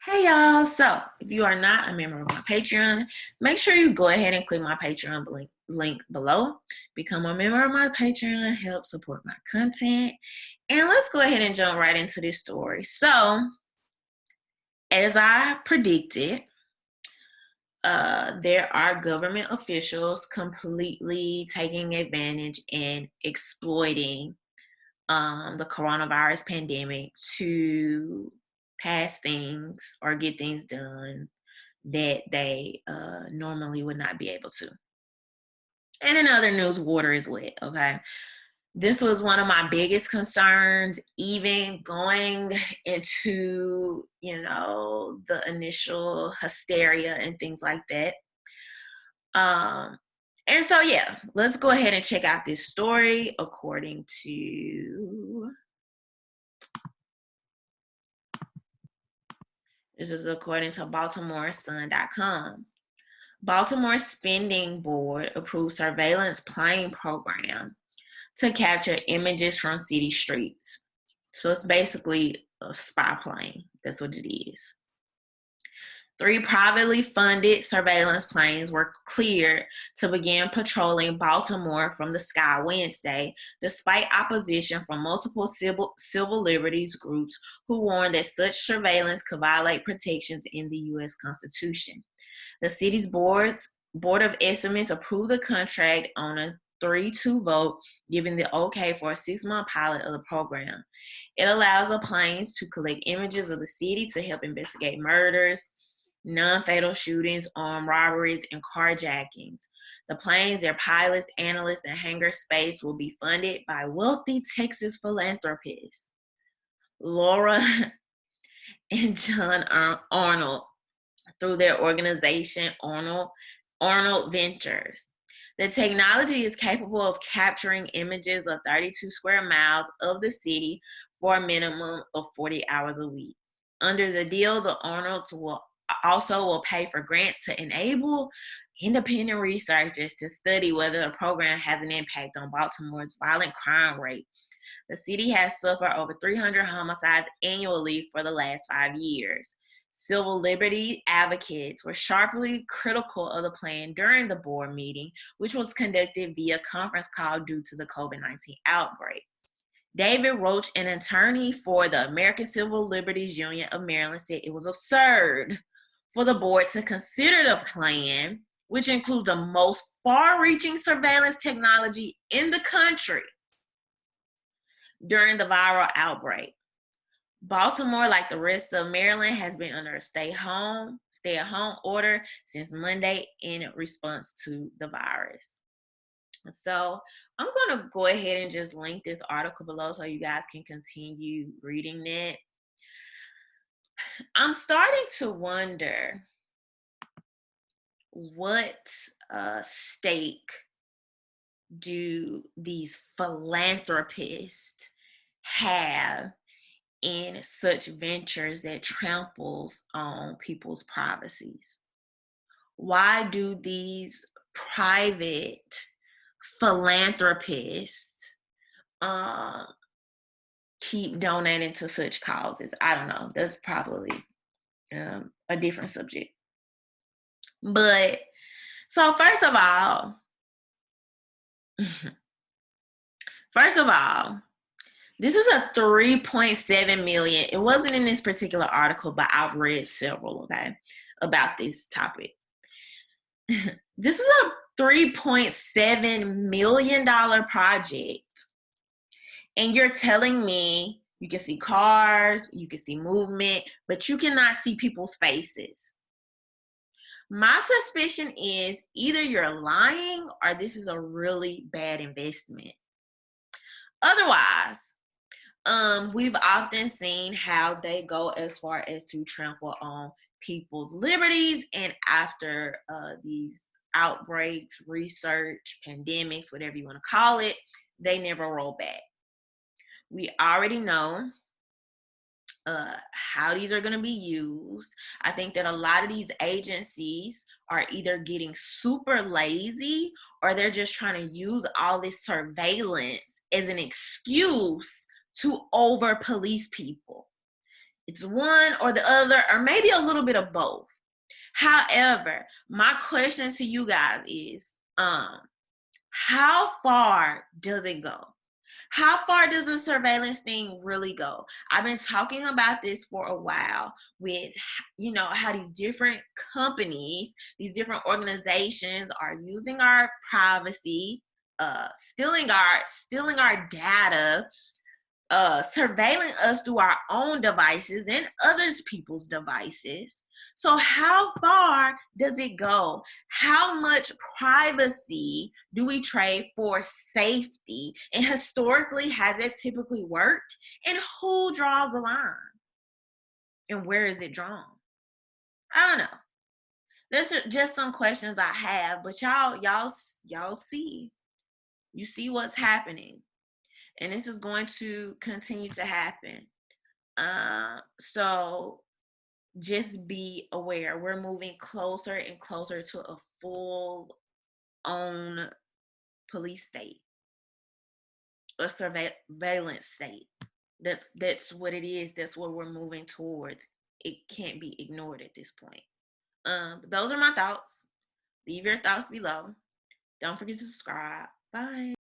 Hey y'all, so if you are not a member of my Patreon, make sure you go ahead and click my Patreon link below. Become a member of my Patreon, help support my content. And let's go ahead and jump right into this story. So, as I predicted, there are government officials completely taking advantage and exploiting the coronavirus pandemic to pass things or get things done that they normally would not be able to. And in other news, water is wet, okay? This was one of my biggest concerns, even going into, the initial hysteria and things like that. And so, yeah, let's go ahead and check out this story according to This is according to BaltimoreSun.com. Baltimore Spending Board approved surveillance plane program to capture images from city streets. So it's basically a spy plane. That's what it is. 3 privately funded surveillance planes were cleared to begin patrolling Baltimore from the sky Wednesday, despite opposition from multiple civil liberties groups who warned that such surveillance could violate protections in the U.S. Constitution. The city's Board of Estimates approved the contract on a 3-2 vote, giving the okay for a 6-month pilot of the program. It allows the planes to collect images of the city to help investigate murders, non-fatal shootings, armed robberies, and carjackings. The planes, their pilots, analysts, and hangar space will be funded by wealthy Texas philanthropists, Laura and John Arnold, through their organization, Arnold Ventures. The technology is capable of capturing images of 32 square miles of the city for a minimum of 40 hours a week. Under the deal, the Arnolds will pay for grants to enable independent researchers to study whether the program has an impact on Baltimore's violent crime rate. The city has suffered over 300 homicides annually for the last 5 years. Civil liberty advocates were sharply critical of the plan during the board meeting, which was conducted via conference call due to the COVID-19 outbreak. David Roach, an attorney for the American Civil Liberties Union of Maryland, said it was absurd for the board to consider the plan, which includes the most far-reaching surveillance technology in the country, during the viral outbreak. Baltimore, like the rest of Maryland, has been under a stay-at-home order since Monday in response to the virus. So I'm going to go ahead and just link this article below so you guys can continue reading it. I'm starting to wonder what stake do these philanthropists have in such ventures that tramples on people's privacies? Why do these private philanthropists keep donating to such causes? I don't know. That's probably a different subject. But so first of all, this is a 3.7 million. It wasn't in this particular article, but I've read several, okay, about this topic. This is a $3.7 million project. And you're telling me you can see cars, you can see movement, but you cannot see people's faces. My suspicion is either you're lying or this is a really bad investment. Otherwise, we've often seen how they go as far as to trample on people's liberties, and after these outbreaks, research, pandemics, whatever you want to call it, they never roll back. We already know how these are going to be used. I think that a lot of these agencies are either getting super lazy or they're just trying to use all this surveillance as an excuse to over police people. it's one or the other, or maybe a little bit of both. However, my question to you guys is, how far does it go? How far does the surveillance thing really go? I've been talking about this for a while with, how these different companies, these different organizations are using our privacy, stealing our data, surveilling us through our own devices and others people's devices. So how far does it go? How much privacy do we trade for safety? And historically, has it typically worked? And who draws the line? And where is it drawn? I don't know. There's just some questions I have, but y'all see. You see what's happening. And this is going to continue to happen. So just be aware. We're moving closer and closer to a full on police state, a surveillance state. That's what it is. That's what we're moving towards. It can't be ignored at this point. Those are my thoughts. Leave your thoughts below. Don't forget to subscribe. Bye.